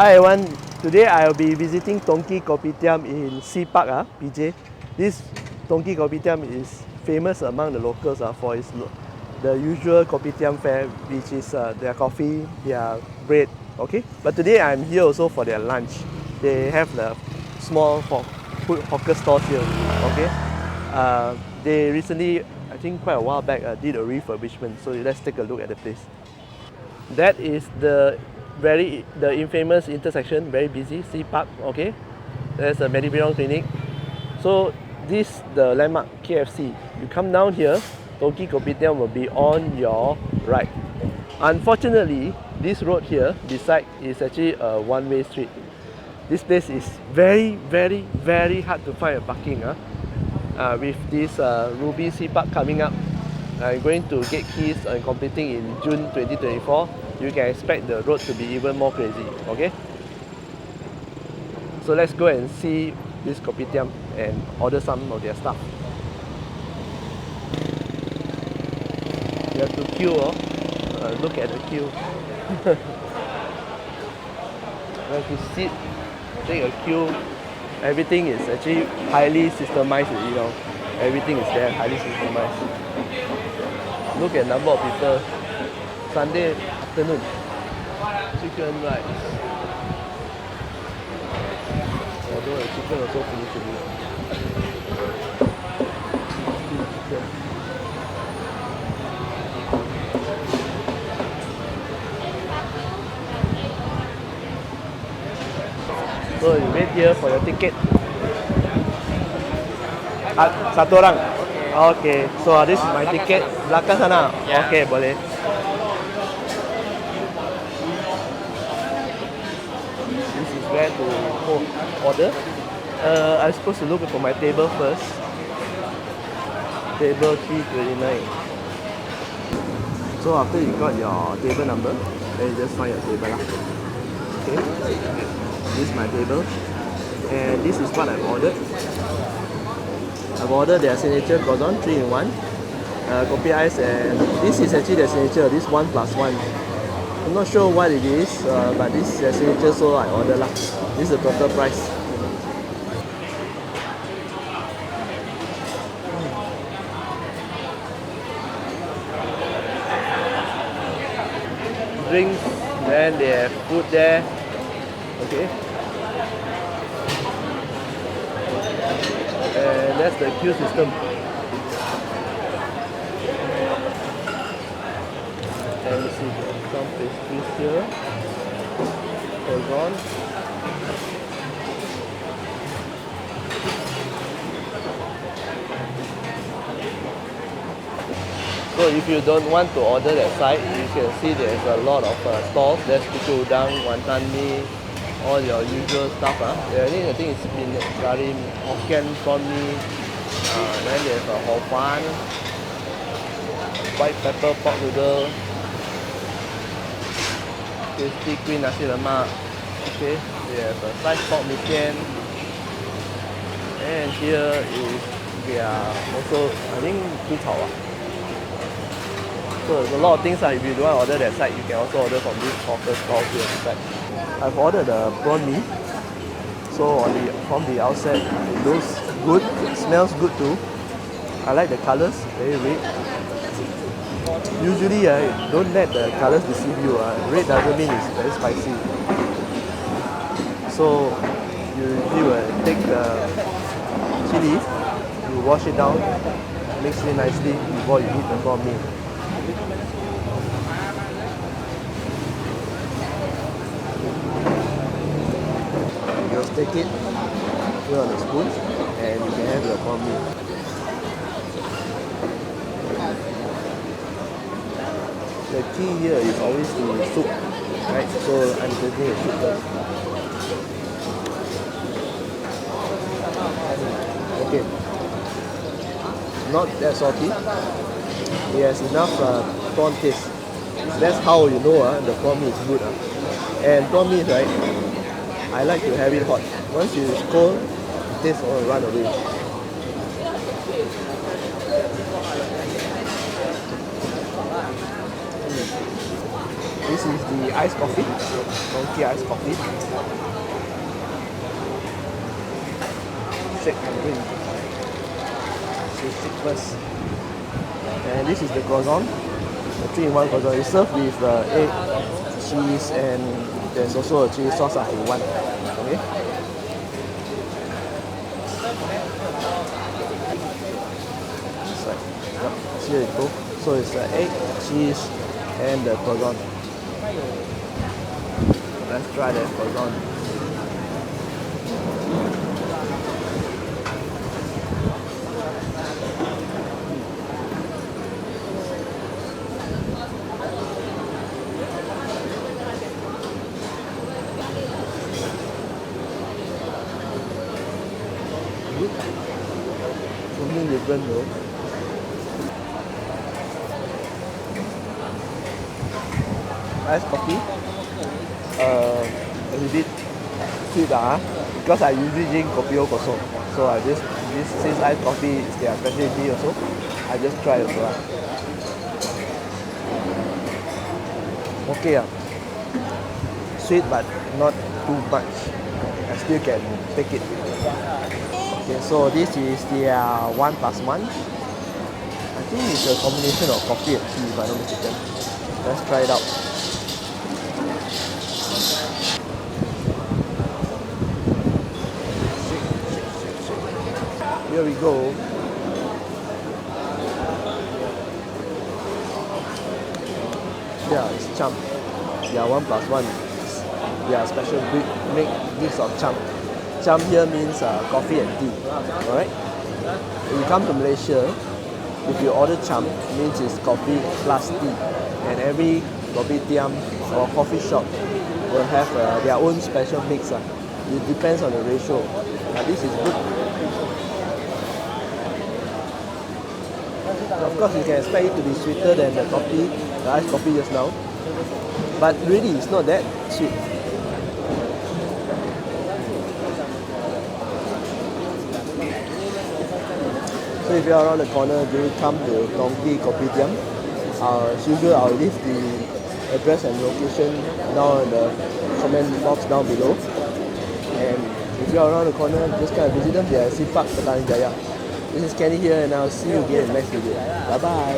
Hi everyone, today I'll be visiting Tongki Kopitiam in Sea Park, PJ. This Tongki Kopitiam is famous among the locals for its the usual Kopitiam fare, which is their coffee, their bread, okay? But today I'm here also for their lunch. They have the small food hawker stores here, okay? They recently, I think quite a while back, did a refurbishment, so let's take a look at the place. That is the infamous intersection, very busy, Sea Park, okay? There's a Medivirong clinic. So this the landmark KFC. You come down here, Tongki Kopitiam will be on your right. Unfortunately, this road here beside is actually a one-way street. This place is very hard to find a parking. With this Ruby Sea Park coming up, going to get keys and completing in June 2024, you can expect the road to be even more crazy, okay? So let's go and see this kopitiam and order some of their stuff. You have to queue, look at the queue. You have to sit, take a queue. Everything is actually highly systemized, you know. Everything is there, highly systemized. Look at number of people. Sunday afternoon, chicken rice. Although the chicken also finished already. So you wait here for your ticket. Satu orang? Okay. So this is my ticket. Belakang sana? Yeah. Okay, boleh. This is where to order. I'm supposed to look for my table first. Table 329. So after you got your table number, then you just find your table lah. Okay. This is my table. And this is what I've ordered. I've ordered their signature croissant, 3-in-1, kopi ice, and this is actually their signature, this 1+1. I'm not sure what it is, but this is their signature, so I order lah. This is the total price. Drinks, then they have food there. Okay. And that's the queue system. And you see some pastries here. Croissant. So if you don't want to order that side, you can see there's a lot of stalls. There's putu udang, wonton mee, all your usual stuff. I think it's been curry, Hokkien prawn mee, then there's a hor fun, white pepper pork noodle, tasty green nasi lemak. Okay, we have a sliced pork mee sian, and here is we are also I think gu cao. So there's a lot of things. If you don't want to order that side, you can also order from this hawker stall here inside. I've ordered the prawn mee. So from the outset, it looks good. It smells good too. I like the colors, very red. Usually, don't let the colors deceive you. Red doesn't mean it's very spicy. So you take the chili, you wash it down, mix it nicely before you eat the prawn mee. Just take it, put on a spoon, and you can have your prawn mee. The key here is always the soup, right? So I'm taking a soup first. Okay, not that salty. It has enough prawn taste. That's how you know the prawn mee is good. And prawn mee, right? I like to have it hot. Once it's cold, the taste will run away. This is the iced coffee, donkey iced coffee. Shake and drink. So shake first. And this is the croissant, the 3-in-1 croissant. It's served with egg, cheese, and there's also a chili sauce in one. Okay. Yep, here you go. So it's egg, cheese, and the croissant. Let's try the croissant. Something different though. Iced coffee. A little bit sweet because I usually drink kopi also. So I just since iced coffee is their specialty also, I just try also. Okay. Sweet but not too much. I still can take it. Okay, so this is the 1+1. I think it's a combination of coffee and tea if I'm not mistaken. Let's try it out. Here we go. Yeah, it's champ. Yeah, 1+1. Yeah, special mix of champ. Champ here means coffee and tea. Alright? When you come to Malaysia, if you order champ, it means it's coffee plus tea. And every kopitiam or coffee shop will have their own special mix. It depends on the ratio. This is good. Of course, you can expect it to be sweeter than the coffee, the iced coffee just now. But really, it's not that sweet. So if you are around the corner, do come to Thong Kopitiam. As usual, I'll leave the address and location down in the comment box down below. And if you are around the corner, just kind of visit them. They are Sipak Petaling Jaya. This is Kenny here, and I'll see you again in the next video. Bye bye.